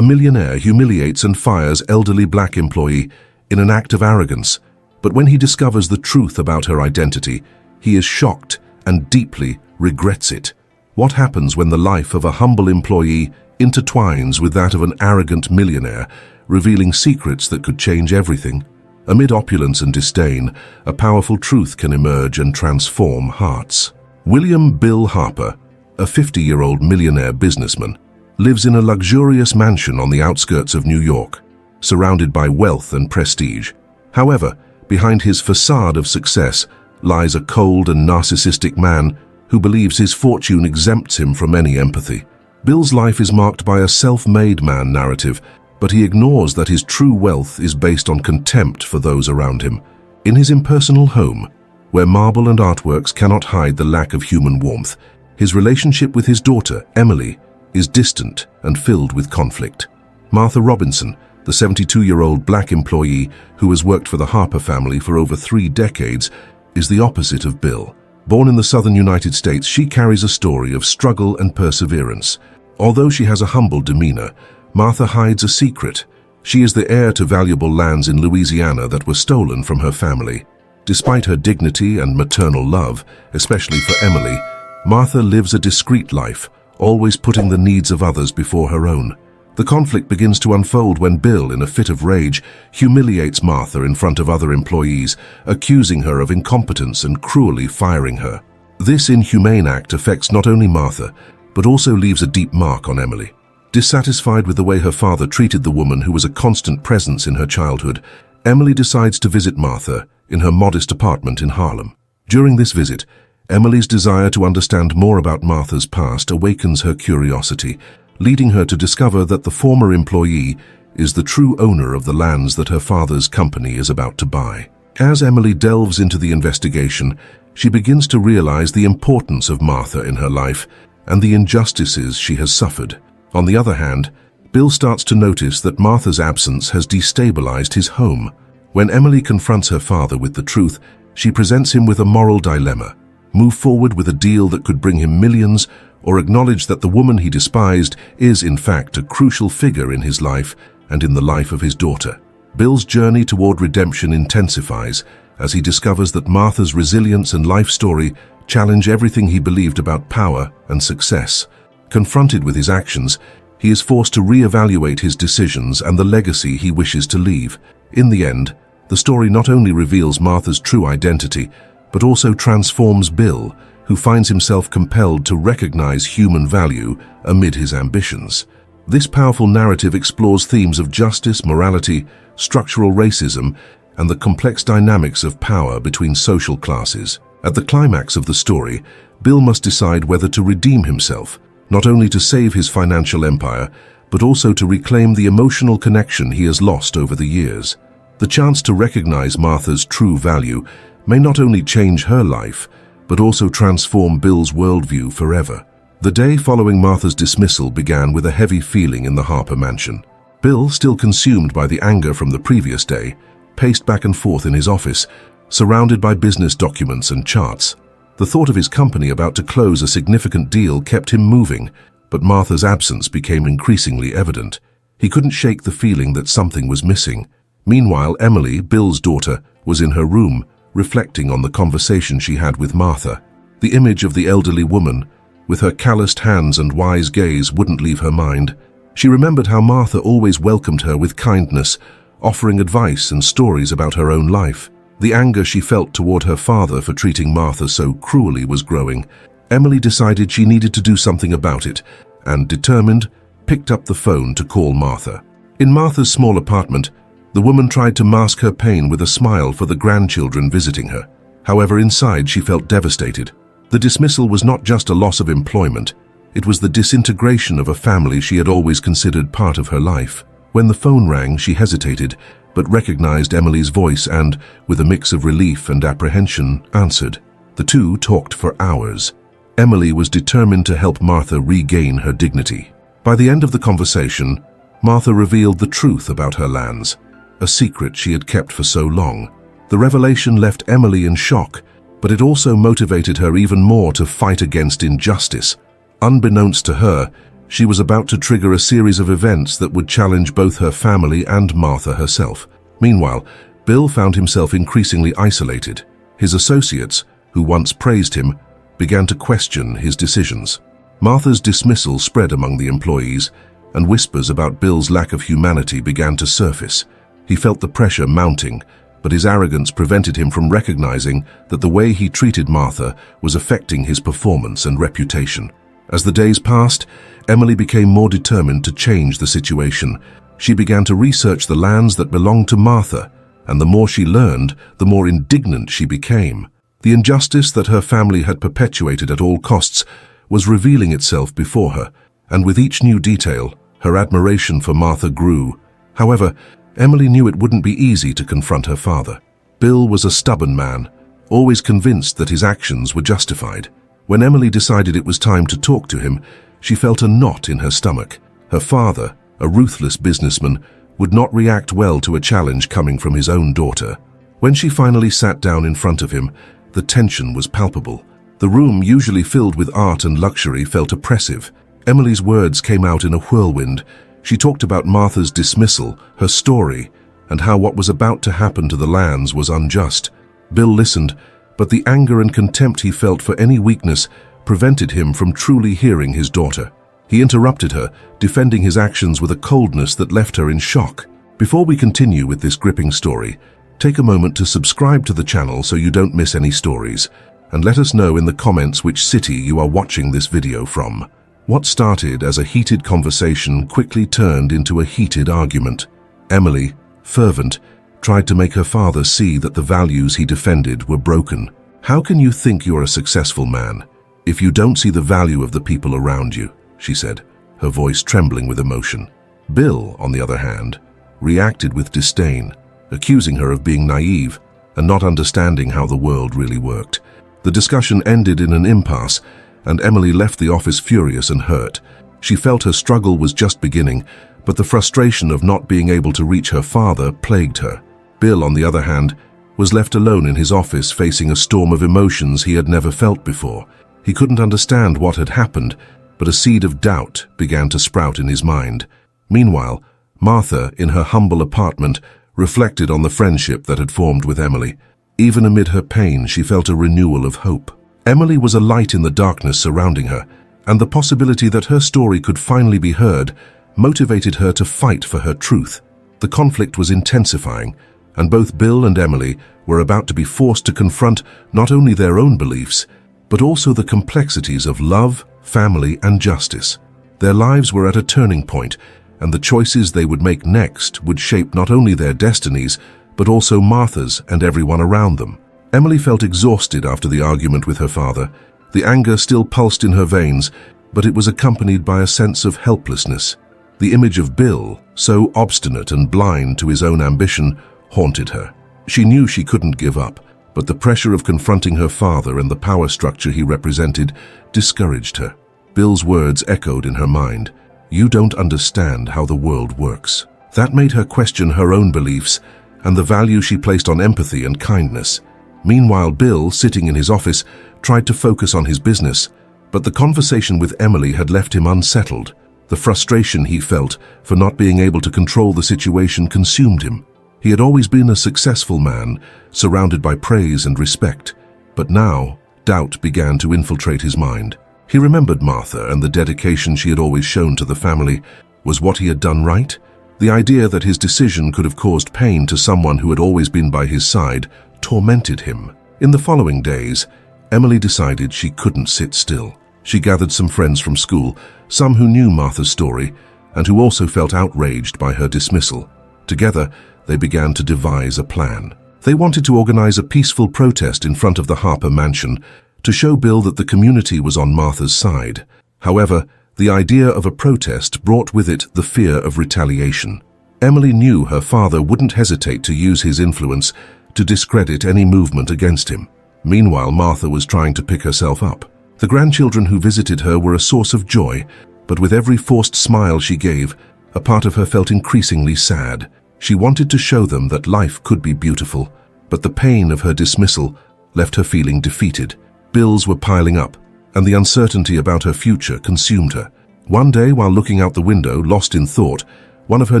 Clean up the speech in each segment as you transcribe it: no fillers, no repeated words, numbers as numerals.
A millionaire humiliates and fires elderly black employee in an act of arrogance, but when he discovers the truth about her identity, he is shocked and deeply regrets it. What happens when the life of a humble employee intertwines with that of an arrogant millionaire, revealing secrets that could change everything? Amid opulence and disdain, a powerful truth can emerge and transform hearts. William Bill Harper, a 50-year-old millionaire businessman, lives in a luxurious mansion on the outskirts of New York, surrounded by wealth and prestige. However, behind his facade of success lies a cold and narcissistic man who believes his fortune exempts him from any empathy. Bill's life is marked by a self-made man narrative, but he ignores that his true wealth is based on contempt for those around him. In his impersonal home, where marble and artworks cannot hide the lack of human warmth, his relationship with his daughter, Emily, is distant and filled with conflict. Martha Robinson, the 72-year-old black employee who has worked for the Harper family for over 3 decades, is the opposite of Bill. Born in the southern United States, she carries a story of struggle and perseverance. Although she has a humble demeanor, Martha hides a secret. She is the heir to valuable lands in Louisiana that were stolen from her family. Despite her dignity and maternal love, especially for Emily, Martha lives a discreet life, always putting the needs of others before her own. The conflict begins to unfold when Bill, in a fit of rage, humiliates Martha in front of other employees, accusing her of incompetence and cruelly firing her. This inhumane act affects not only Martha, but also leaves a deep mark on Emily. Dissatisfied with the way her father treated the woman who was a constant presence in her childhood, Emily decides to visit Martha in her modest apartment in Harlem. During this visit, Emily's desire to understand more about Martha's past awakens her curiosity, leading her to discover that the former employee is the true owner of the lands that her father's company is about to buy. As Emily delves into the investigation, she begins to realize the importance of Martha in her life and the injustices she has suffered. On the other hand, Bill starts to notice that Martha's absence has destabilized his home. When Emily confronts her father with the truth, she presents him with a moral dilemma: move forward with a deal that could bring him millions, or acknowledge that the woman he despised is, in fact, a crucial figure in his life and in the life of his daughter. Bill's journey toward redemption intensifies as he discovers that Martha's resilience and life story challenge everything he believed about power and success. Confronted with his actions, he is forced to re-evaluate his decisions and the legacy he wishes to leave. In the end, the story not only reveals Martha's true identity, but also transforms Bill, who finds himself compelled to recognize human value amid his ambitions. This powerful narrative explores themes of justice, morality, structural racism, and the complex dynamics of power between social classes. At the climax of the story, Bill must decide whether to redeem himself, not only to save his financial empire, but also to reclaim the emotional connection he has lost over the years. The chance to recognize Martha's true value may not only change her life, but also transform Bill's worldview forever. The day following Martha's dismissal began with a heavy feeling in the Harper mansion. Bill, still consumed by the anger from the previous day, paced back and forth in his office, surrounded by business documents and charts. The thought of his company about to close a significant deal kept him moving, but Martha's absence became increasingly evident. He couldn't shake the feeling that something was missing. Meanwhile, Emily, Bill's daughter, was in her room, reflecting on the conversation she had with Martha. The image of the elderly woman, with her calloused hands and wise gaze, wouldn't leave her mind. She remembered how Martha always welcomed her with kindness, offering advice and stories about her own life. The anger she felt toward her father for treating Martha so cruelly was growing. Emily decided she needed to do something about it, and, determined, picked up the phone to call Martha. In Martha's small apartment, the woman tried to mask her pain with a smile for the grandchildren visiting her. However, inside she felt devastated. The dismissal was not just a loss of employment, it was the disintegration of a family she had always considered part of her life. When the phone rang, she hesitated, but recognized Emily's voice and, with a mix of relief and apprehension, answered. The two talked for hours. Emily was determined to help Martha regain her dignity. By the end of the conversation, Martha revealed the truth about her lands, a secret she had kept for so long. The revelation left Emily in shock, but it also motivated her even more to fight against injustice. Unbeknownst to her, She was about to trigger a series of events that would challenge both her family and Martha herself. Meanwhile, Bill found himself increasingly isolated. His associates, who once praised him, began to question his decisions. Martha's dismissal spread among the employees, and whispers about Bill's lack of humanity began to surface. He felt the pressure mounting, but his arrogance prevented him from recognizing that the way he treated Martha was affecting his performance and reputation. As the days passed, Emily became more determined to change the situation. She began to research the lands that belonged to Martha, and the more she learned, the more indignant she became. The injustice that her family had perpetuated at all costs was revealing itself before her, and with each new detail, her admiration for Martha grew. However, Emily knew it wouldn't be easy to confront her father. Bill was a stubborn man, always convinced that his actions were justified. When Emily decided it was time to talk to him, she felt a knot in her stomach. Her father, a ruthless businessman, would not react well to a challenge coming from his own daughter. When she finally sat down in front of him, the tension was palpable. The room, usually filled with art and luxury, felt oppressive. Emily's words came out in a whirlwind. She talked about Martha's dismissal, her story, and how what was about to happen to the lands was unjust. Bill listened, but the anger and contempt he felt for any weakness prevented him from truly hearing his daughter. He interrupted her, defending his actions with a coldness that left her in shock. Before we continue with this gripping story, take a moment to subscribe to the channel so you don't miss any stories, and let us know in the comments which city you are watching this video from. What started as a heated conversation quickly turned into a heated argument. Emily, fervent, tried to make her father see that the values he defended were broken. "How can you think you're a successful man if you don't see the value of the people around you?" she said, her voice trembling with emotion. Bill, on the other hand, reacted with disdain, accusing her of being naive and not understanding how the world really worked. The discussion ended in an impasse, and Emily left the office furious and hurt. She felt her struggle was just beginning, but the frustration of not being able to reach her father plagued her. Bill, on the other hand, was left alone in his office facing a storm of emotions he had never felt before. He couldn't understand what had happened, but a seed of doubt began to sprout in his mind. Meanwhile, Martha, in her humble apartment, reflected on the friendship that had formed with Emily. Even amid her pain, she felt a renewal of hope. Emily was a light in the darkness surrounding her, and the possibility that her story could finally be heard motivated her to fight for her truth. The conflict was intensifying, and both Bill and Emily were about to be forced to confront not only their own beliefs, but also the complexities of love, family, and justice. Their lives were at a turning point, and the choices they would make next would shape not only their destinies, but also Martha's and everyone around them. Emily felt exhausted after the argument with her father. The anger still pulsed in her veins, but it was accompanied by a sense of helplessness. The image of Bill, so obstinate and blind to his own ambition, haunted her. She knew she couldn't give up, but the pressure of confronting her father and the power structure he represented discouraged her. Bill's words echoed in her mind. "You don't understand how the world works." That made her question her own beliefs and the value she placed on empathy and kindness. Meanwhile, Bill, sitting in his office, tried to focus on his business, but the conversation with Emily had left him unsettled. The frustration he felt for not being able to control the situation consumed him. He had always been a successful man, surrounded by praise and respect, but now doubt began to infiltrate his mind. He remembered Martha and the dedication she had always shown to the family. Was what he had done right? The idea that his decision could have caused pain to someone who had always been by his side tormented him. In the following days, Emily decided she couldn't sit still. She gathered some friends from school, some who knew Martha's story and who also felt outraged by her dismissal. Together, they began to devise a plan. They wanted to organize a peaceful protest in front of the Harper mansion to show Bill that the community was on Martha's side. However, the idea of a protest brought with it the fear of retaliation. Emily knew her father wouldn't hesitate to use his influence to discredit any movement against him. Meanwhile, Martha was trying to pick herself up. The grandchildren who visited her were a source of joy, but with every forced smile she gave, a part of her felt increasingly sad. She wanted to show them that life could be beautiful, but the pain of her dismissal left her feeling defeated. Bills were piling up, and the uncertainty about her future consumed her. One day, while looking out the window, lost in thought, one of her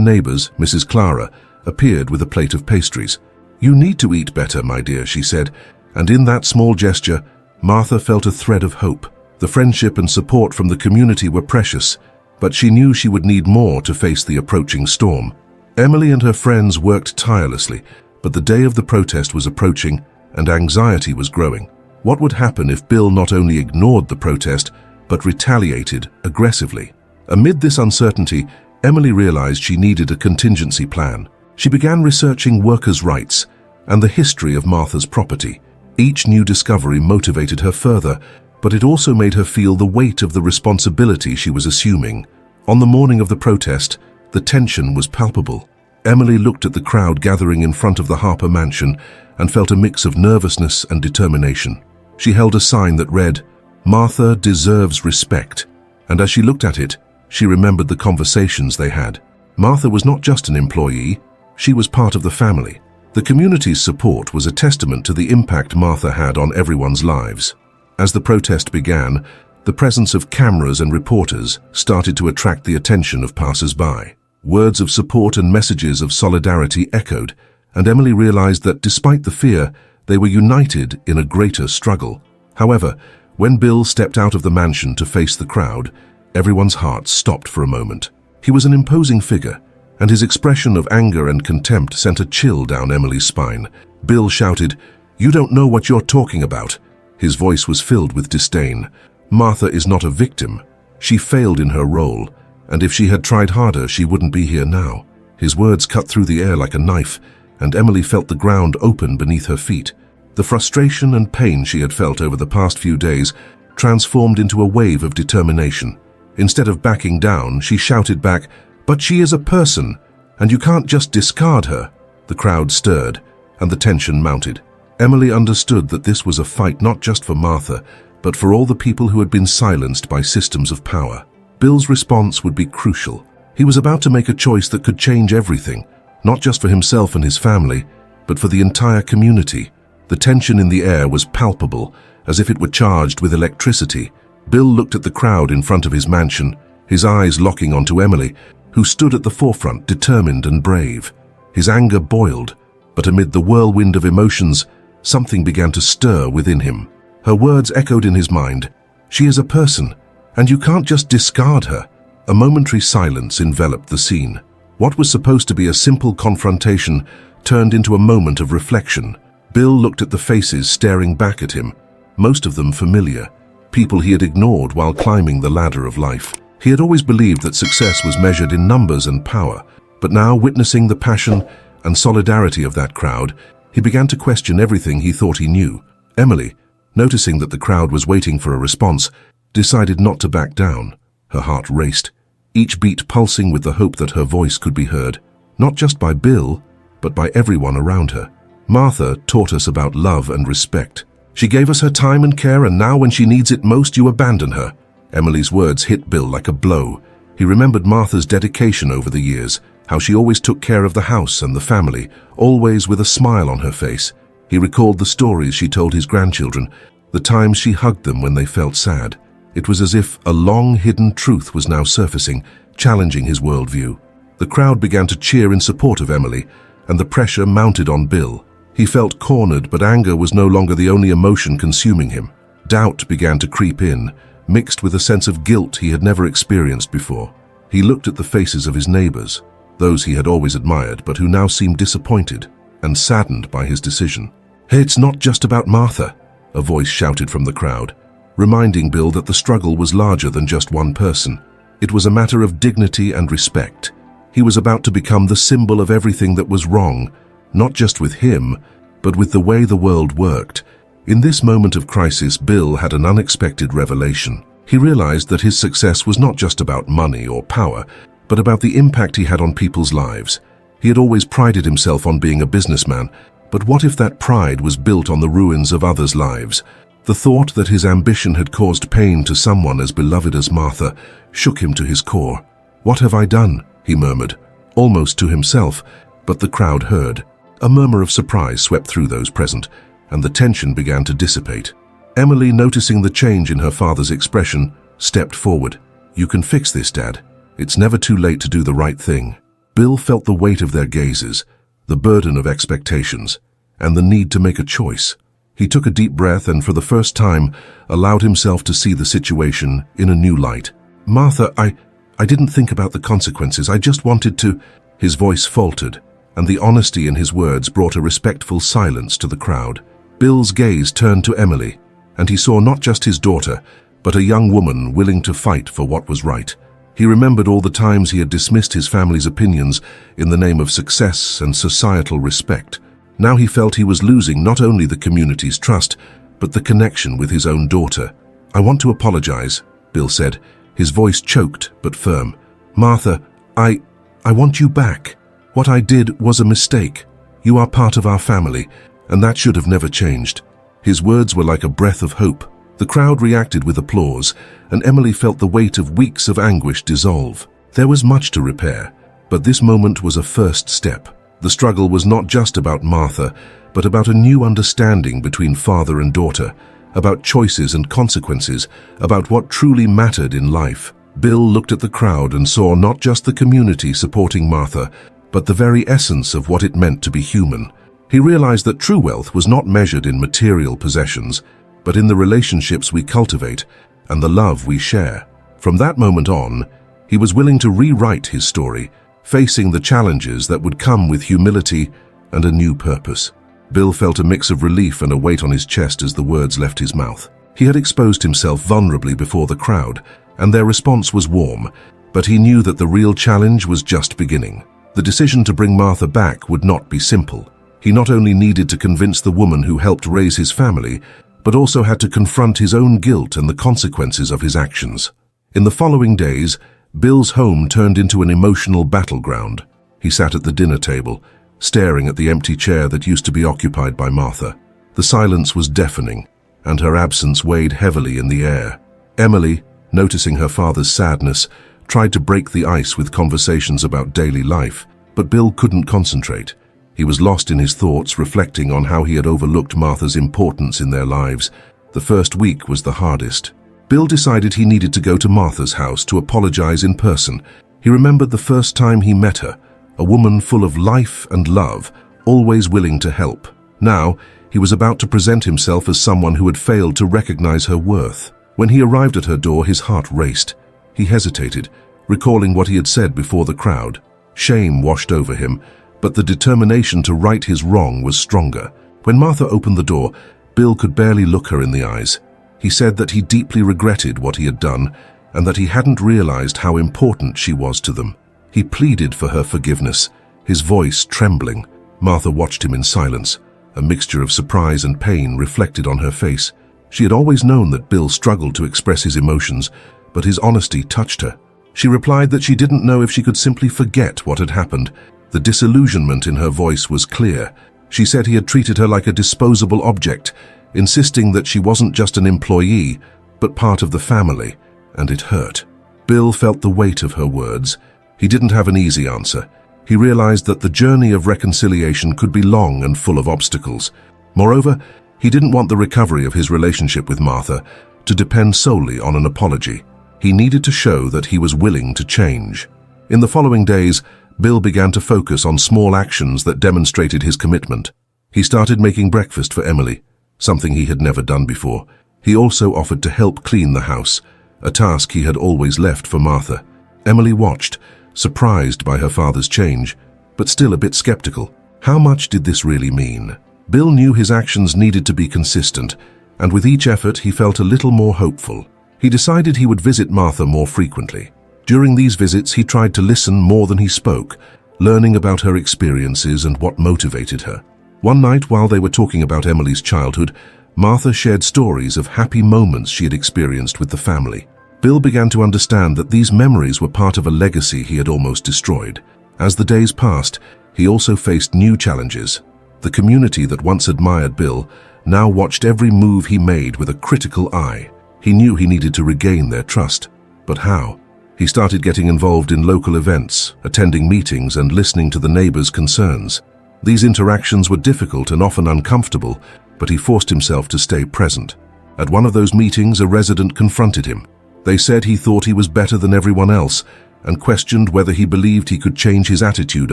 neighbors, Mrs. Clara, appeared with a plate of pastries. "You need to eat better, my dear," she said, and in that small gesture, Martha felt a thread of hope. The friendship and support from the community were precious, but she knew she would need more to face the approaching storm. Emily and her friends worked tirelessly, but the day of the protest was approaching and anxiety was growing. What would happen if Bill not only ignored the protest, but retaliated aggressively? Amid this uncertainty, Emily realized she needed a contingency plan. She began researching workers' rights and the history of Martha's property. Each new discovery motivated her further, but it also made her feel the weight of the responsibility she was assuming. On the morning of the protest, the tension was palpable. Emily looked at the crowd gathering in front of the Harper mansion and felt a mix of nervousness and determination. She held a sign that read, "Martha deserves respect," and as she looked at it, she remembered the conversations they had. Martha was not just an employee, she was part of the family. The community's support was a testament to the impact Martha had on everyone's lives. As the protest began, the presence of cameras and reporters started to attract the attention of passers-by. Words of support and messages of solidarity echoed, and Emily realized that despite the fear, they were united in a greater struggle. However, when Bill stepped out of the mansion to face the crowd, everyone's hearts stopped for a moment. He was an imposing figure, and his expression of anger and contempt sent a chill down Emily's spine. Bill shouted, "You don't know what you're talking about." His voice was filled with disdain. Martha is not a victim. She failed in her role, and if she had tried harder, she wouldn't be here now. His words cut through the air like a knife, and Emily felt the ground open beneath her feet. The frustration and pain she had felt over the past few days transformed into a wave of determination. Instead of backing down, she shouted back, "But she is a person, and you can't just discard her." The crowd stirred, and the tension mounted. Emily understood that this was a fight not just for Martha, but for all the people who had been silenced by systems of power. Bill's response would be crucial. He was about to make a choice that could change everything, not just for himself and his family, but for the entire community. The tension in the air was palpable, as if it were charged with electricity. Bill looked at the crowd in front of his mansion, his eyes locking onto Emily, who stood at the forefront, determined and brave. His anger boiled, but amid the whirlwind of emotions, something began to stir within him. Her words echoed in his mind, "She is a person, and you can't just discard her." A momentary silence enveloped the scene. What was supposed to be a simple confrontation turned into a moment of reflection. Bill looked at the faces staring back at him, most of them familiar, people he had ignored while climbing the ladder of life. He had always believed that success was measured in numbers and power, but now, witnessing the passion and solidarity of that crowd, he began to question everything he thought he knew. Emily, noticing that the crowd was waiting for a response, decided not to back down. Her heart raced, each beat pulsing with the hope that her voice could be heard, not just by Bill, but by everyone around her. Martha taught us about love and respect. She gave us her time and care, and now when she needs it most, you abandon her. Emily's words hit Bill like a blow. He remembered Martha's dedication over the years, how she always took care of the house and the family, always with a smile on her face. He recalled the stories she told his grandchildren, the times she hugged them when they felt sad. It was as if a long-hidden truth was now surfacing, challenging his worldview. The crowd began to cheer in support of Emily, and the pressure mounted on Bill. He felt cornered, but anger was no longer the only emotion consuming him. Doubt began to creep in, mixed with a sense of guilt he had never experienced before. He looked at the faces of his neighbors, those he had always admired, but who now seemed disappointed and saddened by his decision. "Hey, it's not just about Martha," a voice shouted from the crowd, reminding Bill that the struggle was larger than just one person. It was a matter of dignity and respect. He was about to become the symbol of everything that was wrong, not just with him, but with the way the world worked. In this moment of crisis, Bill had an unexpected revelation. He realized that his success was not just about money or power, but about the impact he had on people's lives. He had always prided himself on being a businessman, but what if that pride was built on the ruins of others' lives? The thought that his ambition had caused pain to someone as beloved as Martha shook him to his core. "What have I done?" he murmured, almost to himself, but the crowd heard. A murmur of surprise swept through those present, and the tension began to dissipate. Emily, noticing the change in her father's expression, stepped forward. "You can fix this, Dad. It's never too late to do the right thing." Bill felt the weight of their gazes, the burden of expectations, and the need to make a choice. He took a deep breath and for the first time allowed himself to see the situation in a new light. "Martha, I didn't think about the consequences. I just wanted to—" His voice faltered, and the honesty in his words brought a respectful silence to the crowd. Bill's gaze turned to Emily, and he saw not just his daughter, but a young woman willing to fight for what was right. He remembered all the times he had dismissed his family's opinions in the name of success and societal respect. Now he felt he was losing not only the community's trust, but the connection with his own daughter. "I want to apologize," Bill said, his voice choked but firm. "Martha, I want you back. What I did was a mistake. You are part of our family, and that should have never changed." His words were like a breath of hope. The crowd reacted with applause, and Emily felt the weight of weeks of anguish dissolve. There was much to repair, but this moment was a first step. The struggle was not just about Martha, but about a new understanding between father and daughter, about choices and consequences, about what truly mattered in life. Bill looked at the crowd and saw not just the community supporting Martha, but the very essence of what it meant to be human. He realized that true wealth was not measured in material possessions, but in the relationships we cultivate and the love we share. From that moment on, he was willing to rewrite his story, facing the challenges that would come with humility and a new purpose. Bill felt a mix of relief and a weight on his chest as the words left his mouth. He had exposed himself vulnerably before the crowd, and their response was warm, but he knew that the real challenge was just beginning. The decision to bring Martha back would not be simple. He not only needed to convince the woman who helped raise his family, but also had to confront his own guilt and the consequences of his actions. In the following days, Bill's home turned into an emotional battleground. He sat at the dinner table, staring at the empty chair that used to be occupied by Martha. The silence was deafening, and her absence weighed heavily in the air. Emily, noticing her father's sadness, tried to break the ice with conversations about daily life, but Bill couldn't concentrate. He was lost in his thoughts, reflecting on how he had overlooked Martha's importance in their lives. The first week was the hardest. Bill decided he needed to go to Martha's house to apologize in person. He remembered the first time he met her, a woman full of life and love, always willing to help. Now, he was about to present himself as someone who had failed to recognize her worth. When he arrived at her door, his heart raced. He hesitated, recalling what he had said before the crowd. Shame washed over him, but the determination to right his wrong was stronger. When Martha opened the door, Bill could barely look her in the eyes. He said that he deeply regretted what he had done and that he hadn't realized how important she was to them. He pleaded for her forgiveness, his voice trembling. Martha watched him in silence, a mixture of surprise and pain reflected on her face. She had always known that Bill struggled to express his emotions, but his honesty touched her. She replied that she didn't know if she could simply forget what had happened. The disillusionment in her voice was clear. She said he had treated her like a disposable object, insisting that she wasn't just an employee, but part of the family, and it hurt. Bill felt the weight of her words. He didn't have an easy answer. He realized that the journey of reconciliation could be long and full of obstacles. Moreover, he didn't want the recovery of his relationship with Martha to depend solely on an apology. He needed to show that he was willing to change. In the following days, Bill began to focus on small actions that demonstrated his commitment. He started making breakfast for Emily, something he had never done before. He also offered to help clean the house, a task he had always left for Martha. Emily watched, surprised by her father's change, but still a bit skeptical. How much did this really mean? Bill knew his actions needed to be consistent, and with each effort he felt a little more hopeful. He decided he would visit Martha more frequently. During these visits, he tried to listen more than he spoke, learning about her experiences and what motivated her. One night, while they were talking about Emily's childhood, Martha shared stories of happy moments she had experienced with the family. Bill began to understand that these memories were part of a legacy he had almost destroyed. As the days passed, he also faced new challenges. The community that once admired Bill now watched every move he made with a critical eye. He knew he needed to regain their trust. But how? He started getting involved in local events, attending meetings and listening to the neighbors' concerns. These interactions were difficult and often uncomfortable, but he forced himself to stay present. At one of those meetings, a resident confronted him. They said he thought he was better than everyone else and questioned whether he believed he could change his attitude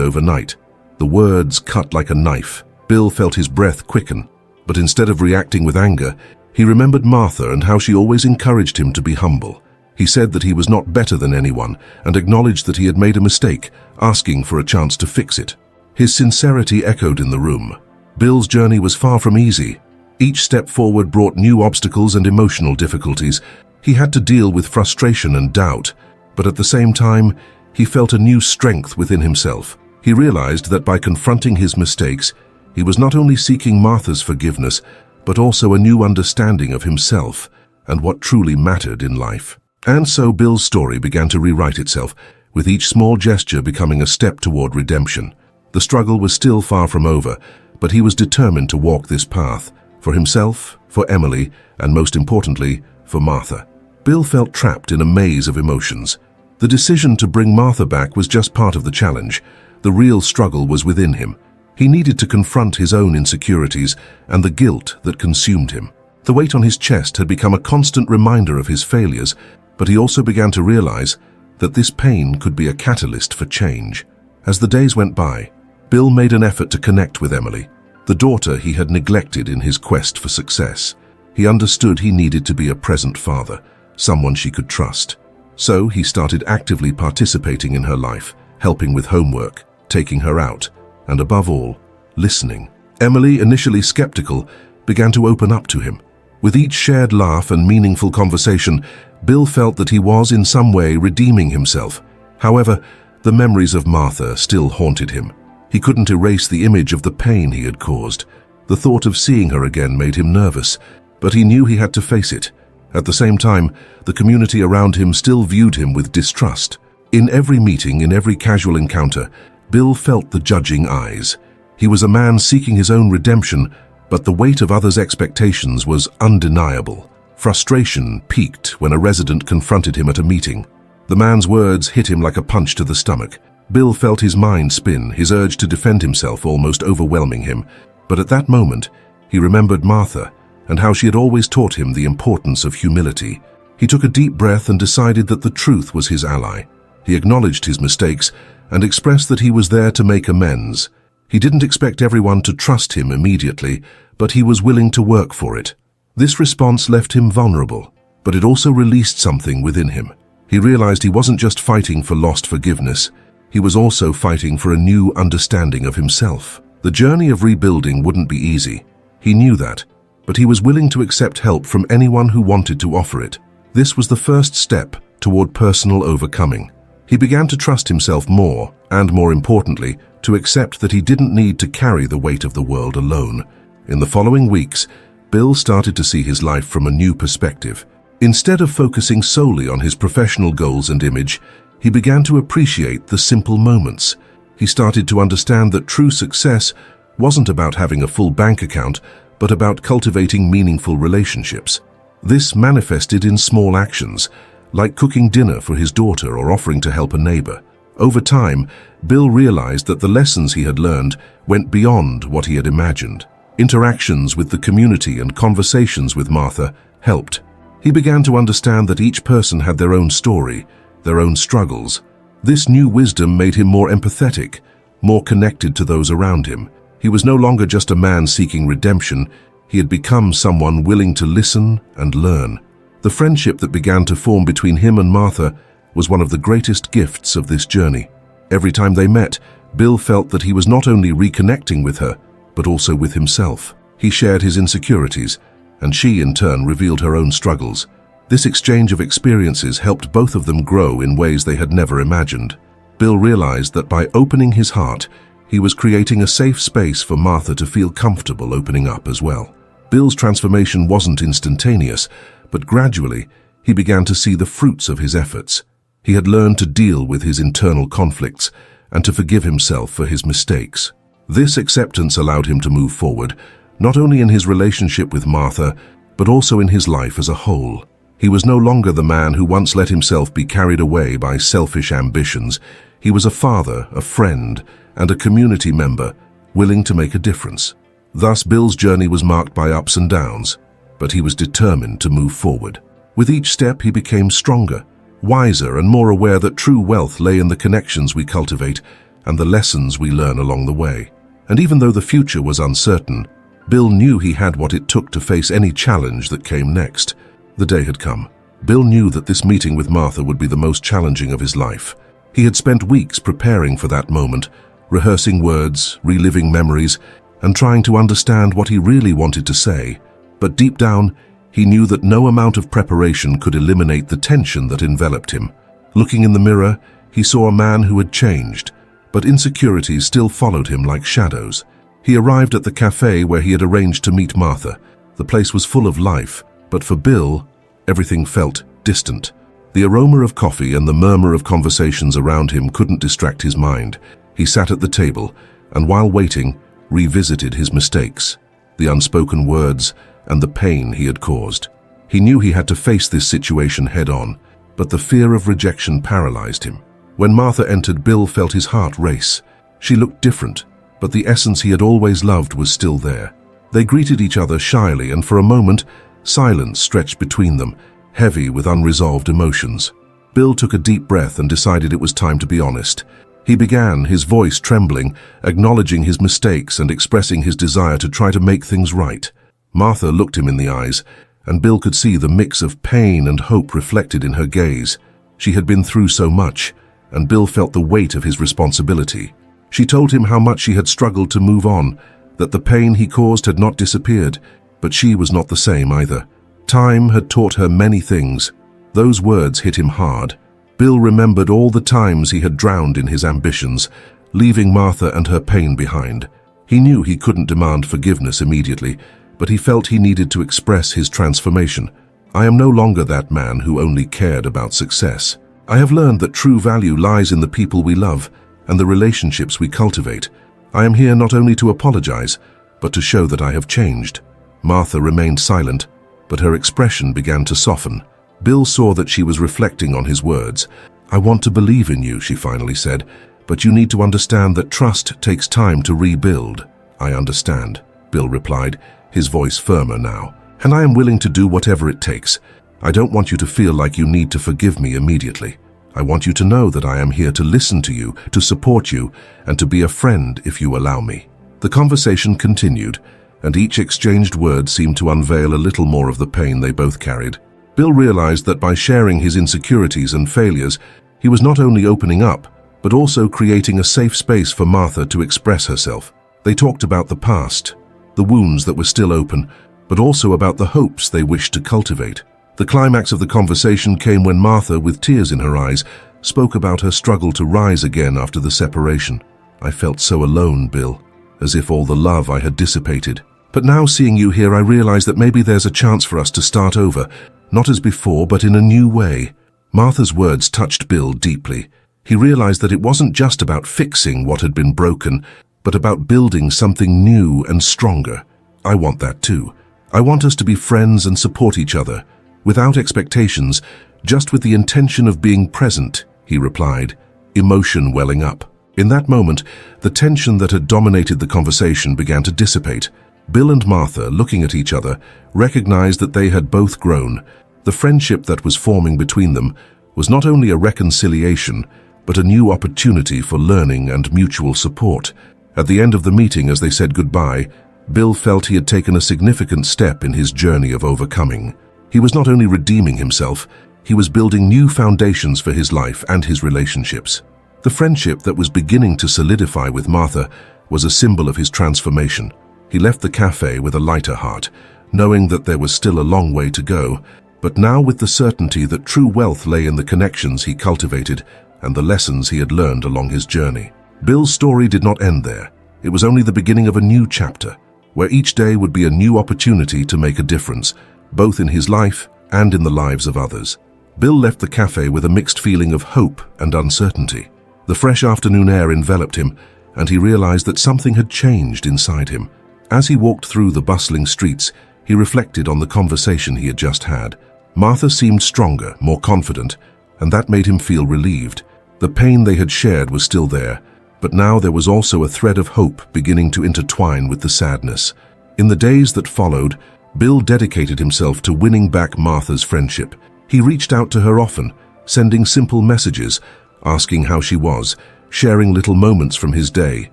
overnight. The words cut like a knife. Bill felt his breath quicken, but instead of reacting with anger, he remembered Martha and how she always encouraged him to be humble. He said that he was not better than anyone and acknowledged that he had made a mistake, asking for a chance to fix it. His sincerity echoed in the room. Bill's journey was far from easy. Each step forward brought new obstacles and emotional difficulties. He had to deal with frustration and doubt, but at the same time, he felt a new strength within himself. He realized that by confronting his mistakes, he was not only seeking Martha's forgiveness, but also a new understanding of himself and what truly mattered in life. And so Bill's story began to rewrite itself, with each small gesture becoming a step toward redemption. The struggle was still far from over, but he was determined to walk this path, for himself, for Emily, and most importantly, for Martha. Bill felt trapped in a maze of emotions. The decision to bring Martha back was just part of the challenge. The real struggle was within him. He needed to confront his own insecurities and the guilt that consumed him. The weight on his chest had become a constant reminder of his failures, but he also began to realize that this pain could be a catalyst for change. As the days went by, Bill made an effort to connect with Emily, the daughter he had neglected in his quest for success. He understood he needed to be a present father, someone she could trust. So he started actively participating in her life, helping with homework, taking her out, and above all, listening. Emily, initially skeptical, began to open up to him. With each shared laugh and meaningful conversation, Bill felt that he was in some way redeeming himself. However, the memories of Martha still haunted him. He couldn't erase the image of the pain he had caused. The thought of seeing her again made him nervous, but he knew he had to face it. At the same time, the community around him still viewed him with distrust. In every meeting, in every casual encounter, Bill felt the judging eyes. He was a man seeking his own redemption, but the weight of others' expectations was undeniable. Frustration peaked when a resident confronted him at a meeting. The man's words hit him like a punch to the stomach. Bill felt his mind spin, his urge to defend himself almost overwhelming him. But at that moment, he remembered Martha and how she had always taught him the importance of humility. He took a deep breath and decided that the truth was his ally. He acknowledged his mistakes and expressed that he was there to make amends. He didn't expect everyone to trust him immediately, but he was willing to work for it. This response left him vulnerable, but it also released something within him. He realized he wasn't just fighting for lost forgiveness, he was also fighting for a new understanding of himself. The journey of rebuilding wouldn't be easy. He knew that, but he was willing to accept help from anyone who wanted to offer it. This was the first step toward personal overcoming. He began to trust himself more, and more importantly, to accept that he didn't need to carry the weight of the world alone. In the following weeks, Bill started to see his life from a new perspective. Instead of focusing solely on his professional goals and image, he began to appreciate the simple moments. He started to understand that true success wasn't about having a full bank account, but about cultivating meaningful relationships. This manifested in small actions, like cooking dinner for his daughter or offering to help a neighbor. Over time, Bill realized that the lessons he had learned went beyond what he had imagined. Interactions with the community and conversations with Martha helped. He began to understand that each person had their own story, their own struggles. This new wisdom made him more empathetic, more connected to those around him. He was no longer just a man seeking redemption. He had become someone willing to listen and learn. The friendship that began to form between him and Martha was one of the greatest gifts of this journey. Every time they met, Bill felt that he was not only reconnecting with her, but also with himself. He shared his insecurities, and she in turn revealed her own struggles. This exchange of experiences helped both of them grow in ways they had never imagined. Bill realized that by opening his heart, he was creating a safe space for Martha to feel comfortable opening up as well. Bill's transformation wasn't instantaneous, but gradually, he began to see the fruits of his efforts. He had learned to deal with his internal conflicts and to forgive himself for his mistakes. This acceptance allowed him to move forward, not only in his relationship with Martha, but also in his life as a whole. He was no longer the man who once let himself be carried away by selfish ambitions. He was a father, a friend, and a community member willing to make a difference. Thus, Bill's journey was marked by ups and downs, but he was determined to move forward. With each step, he became stronger, wiser, and more aware that true wealth lay in the connections we cultivate and the lessons we learn along the way. And even though the future was uncertain, Bill knew he had what it took to face any challenge that came next. The day had come. Bill knew that this meeting with Martha would be the most challenging of his life. He had spent weeks preparing for that moment, rehearsing words, reliving memories, and trying to understand what he really wanted to say. But deep down, he knew that no amount of preparation could eliminate the tension that enveloped him. Looking in the mirror, he saw a man who had changed, but insecurities still followed him like shadows. He arrived at the cafe where he had arranged to meet Martha. The place was full of life, but for Bill, everything felt distant. The aroma of coffee and the murmur of conversations around him couldn't distract his mind. He sat at the table, and while waiting, revisited his mistakes, the unspoken words, and the pain he had caused. He knew he had to face this situation head-on, but the fear of rejection paralyzed him. When Martha entered, Bill felt his heart race. She looked different, but the essence he had always loved was still there. They greeted each other shyly, and for a moment, silence stretched between them, heavy with unresolved emotions. Bill took a deep breath and decided it was time to be honest. He began, his voice trembling, acknowledging his mistakes and expressing his desire to try to make things right. Martha looked him in the eyes, and Bill could see the mix of pain and hope reflected in her gaze. She had been through so much, and Bill felt the weight of his responsibility. She told him how much she had struggled to move on, that the pain he caused had not disappeared, but she was not the same either. Time had taught her many things. Those words hit him hard. Bill remembered all the times he had drowned in his ambitions, leaving Martha and her pain behind. He knew he couldn't demand forgiveness immediately, but he felt he needed to express his transformation. I am no longer that man who only cared about success. I have learned that true value lies in the people we love and the relationships we cultivate. I am here not only to apologize, but to show that I have changed. Martha remained silent, but her expression began to soften. Bill saw that she was reflecting on his words. "I want to believe in you," she finally said, "but you need to understand that trust takes time to rebuild." "I understand," Bill replied, his voice firmer now, "and I am willing to do whatever it takes. I don't want you to feel like you need to forgive me immediately. I want you to know that I am here to listen to you, to support you, and to be a friend if you allow me." The conversation continued, and each exchanged word seemed to unveil a little more of the pain they both carried. Bill realized that by sharing his insecurities and failures, he was not only opening up, but also creating a safe space for Martha to express herself. They talked about the past, the wounds that were still open, but also about the hopes they wished to cultivate. The climax of the conversation came when Martha, with tears in her eyes, spoke about her struggle to rise again after the separation. "I felt so alone, Bill, as if all the love I had dissipated. But now seeing you here, I realize that maybe there's a chance for us to start over, not as before, but in a new way." Martha's words touched Bill deeply. He realized that it wasn't just about fixing what had been broken, but about building something new and stronger. "I want that too. I want us to be friends and support each other, without expectations, just with the intention of being present," he replied, emotion welling up. In that moment, the tension that had dominated the conversation began to dissipate. Bill and Martha, looking at each other, recognized that they had both grown. The friendship that was forming between them was not only a reconciliation, but a new opportunity for learning and mutual support. At the end of the meeting, as they said goodbye, Bill felt he had taken a significant step in his journey of overcoming. He was not only redeeming himself, he was building new foundations for his life and his relationships. The friendship that was beginning to solidify with Martha was a symbol of his transformation. He left the cafe with a lighter heart, knowing that there was still a long way to go, but now with the certainty that true wealth lay in the connections he cultivated and the lessons he had learned along his journey. Bill's story did not end there. It was only the beginning of a new chapter, where each day would be a new opportunity to make a difference, both in his life and in the lives of others. Bill left the cafe with a mixed feeling of hope and uncertainty. The fresh afternoon air enveloped him, and he realized that something had changed inside him. As he walked through the bustling streets, he reflected on the conversation he had just had. Martha seemed stronger, more confident, and that made him feel relieved. The pain they had shared was still there, but now there was also a thread of hope beginning to intertwine with the sadness. In the days that followed, Bill dedicated himself to winning back Martha's friendship. He reached out to her often, sending simple messages, asking how she was, sharing little moments from his day.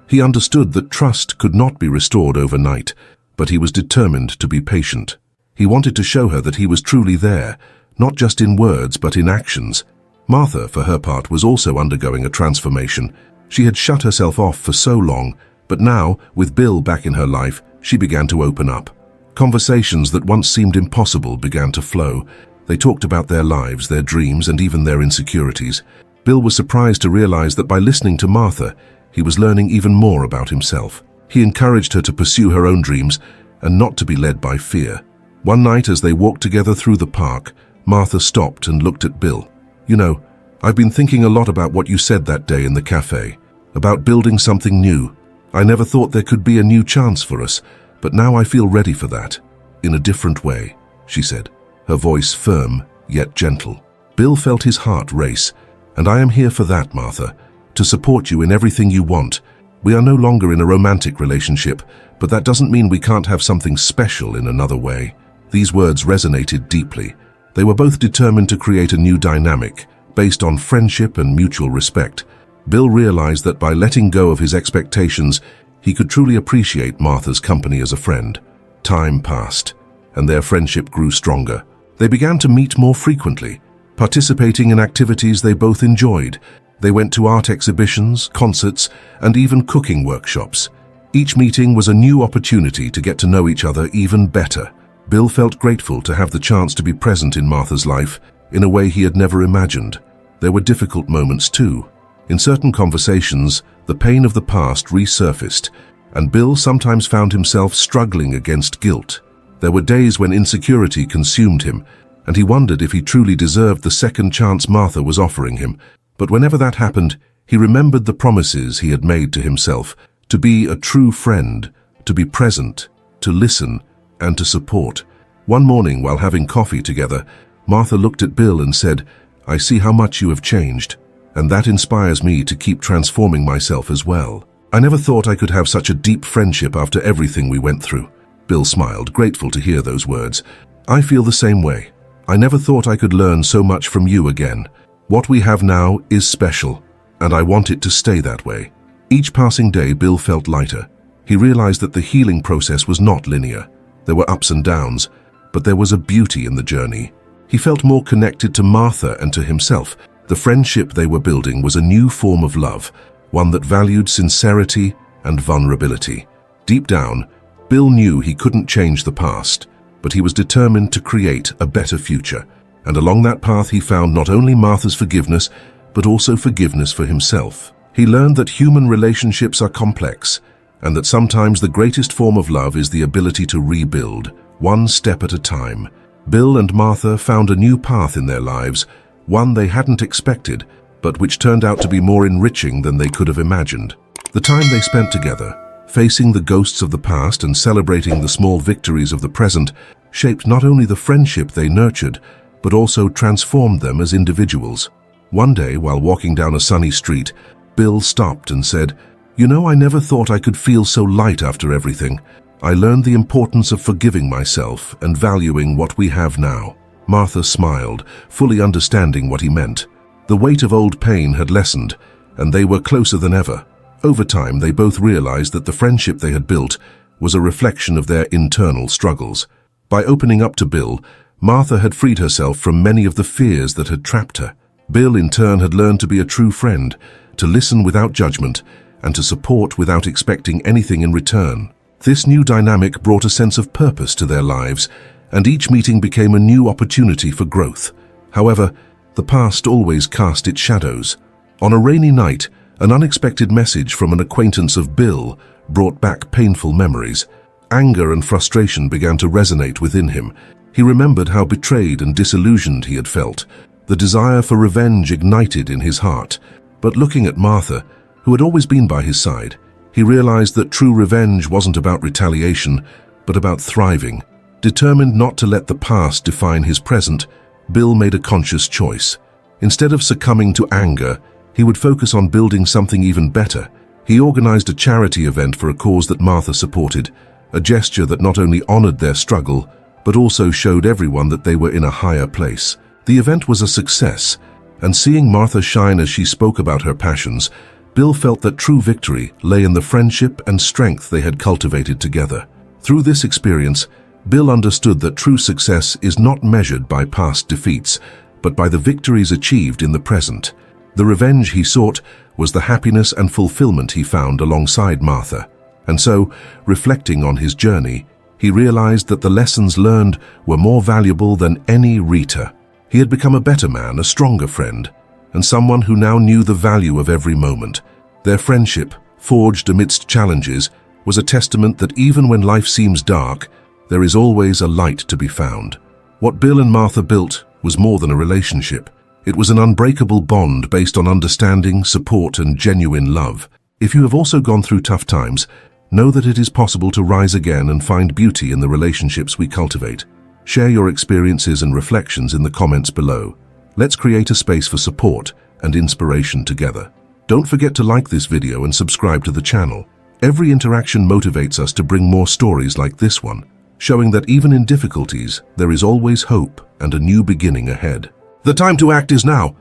He understood that trust could not be restored overnight, but he was determined to be patient. He wanted to show her that he was truly there, not just in words but in actions. Martha, for her part, was also undergoing a transformation. She had shut herself off for so long, but now, with Bill back in her life, she began to open up. Conversations that once seemed impossible began to flow. They talked about their lives, their dreams, and even their insecurities. Bill was surprised to realize that by listening to Martha, he was learning even more about himself. He encouraged her to pursue her own dreams and not to be led by fear. One night, as they walked together through the park, Martha stopped and looked at Bill. "You know, I've been thinking a lot about what you said that day in the cafe, about building something new. I never thought there could be a new chance for us, but now I feel ready for that, in a different way," she said, her voice firm yet gentle. Bill felt his heart race. "And I am here for that, Martha, to support you in everything you want. We are no longer in a romantic relationship, but that doesn't mean we can't have something special in another way." These words resonated deeply. They were both determined to create a new dynamic, based on friendship and mutual respect. Bill realized that by letting go of his expectations, he could truly appreciate Martha's company as a friend. Time passed, and their friendship grew stronger. They began to meet more frequently, participating in activities they both enjoyed. They went to art exhibitions, concerts, and even cooking workshops. Each meeting was a new opportunity to get to know each other even better. Bill felt grateful to have the chance to be present in Martha's life in a way he had never imagined. There were difficult moments too. In certain conversations, the pain of the past resurfaced, and Bill sometimes found himself struggling against guilt. There were days when insecurity consumed him, and he wondered if he truly deserved the second chance Martha was offering him. But whenever that happened, he remembered the promises he had made to himself, to be a true friend, to be present, to listen, and to support. One morning, while having coffee together, Martha looked at Bill and said, "I see how much you have changed, and that inspires me to keep transforming myself as well. I never thought I could have such a deep friendship after everything we went through." Bill smiled, grateful to hear those words. "I feel the same way. I never thought I could learn so much from you again. What we have now is special, and I want it to stay that way." Each passing day, Bill felt lighter. He realized that the healing process was not linear. There were ups and downs, but there was a beauty in the journey. He felt more connected to Martha and to himself. The friendship they were building was a new form of love, one that valued sincerity and vulnerability. Deep down, Bill knew he couldn't change the past, but he was determined to create a better future. And along that path, he found not only Martha's forgiveness, but also forgiveness for himself. He learned that human relationships are complex, and that sometimes the greatest form of love is the ability to rebuild, one step at a time. Bill and Martha found a new path in their lives, one they hadn't expected, but which turned out to be more enriching than they could have imagined. The time they spent together, facing the ghosts of the past and celebrating the small victories of the present, shaped not only the friendship they nurtured, but also transformed them as individuals. One day, while walking down a sunny street, Bill stopped and said, "You know, I never thought I could feel so light after everything. I learned the importance of forgiving myself and valuing what we have now." Martha smiled, fully understanding what he meant. The weight of old pain had lessened, and they were closer than ever. Over time, they both realized that the friendship they had built was a reflection of their internal struggles. By opening up to Bill, Martha had freed herself from many of the fears that had trapped her. Bill, in turn, had learned to be a true friend, to listen without judgment, and to support without expecting anything in return. This new dynamic brought a sense of purpose to their lives, and each meeting became a new opportunity for growth. However, the past always cast its shadows. On a rainy night, an unexpected message from an acquaintance of Bill brought back painful memories. Anger and frustration began to resonate within him. He remembered how betrayed and disillusioned he had felt. The desire for revenge ignited in his heart. But looking at Martha, who had always been by his side, he realized that true revenge wasn't about retaliation, but about thriving. Determined not to let the past define his present, Bill made a conscious choice. Instead of succumbing to anger, he would focus on building something even better. He organized a charity event for a cause that Martha supported, a gesture that not only honored their struggle, but also showed everyone that they were in a higher place. The event was a success, and seeing Martha shine as she spoke about her passions, Bill felt that true victory lay in the friendship and strength they had cultivated together. Through this experience, Bill understood that true success is not measured by past defeats, but by the victories achieved in the present. The revenge he sought was the happiness and fulfillment he found alongside Martha. And so, reflecting on his journey, he realized that the lessons learned were more valuable than any Rita. He had become a better man, a stronger friend, and someone who now knew the value of every moment. Their friendship, forged amidst challenges, was a testament that even when life seems dark, there is always a light to be found. What Bill and Martha built was more than a relationship. It was an unbreakable bond based on understanding, support, and genuine love. If you have also gone through tough times, know that it is possible to rise again and find beauty in the relationships we cultivate. Share your experiences and reflections in the comments below. Let's create a space for support and inspiration together. Don't forget to like this video and subscribe to the channel. Every interaction motivates us to bring more stories like this one, showing that even in difficulties, there is always hope and a new beginning ahead. The time to act is now.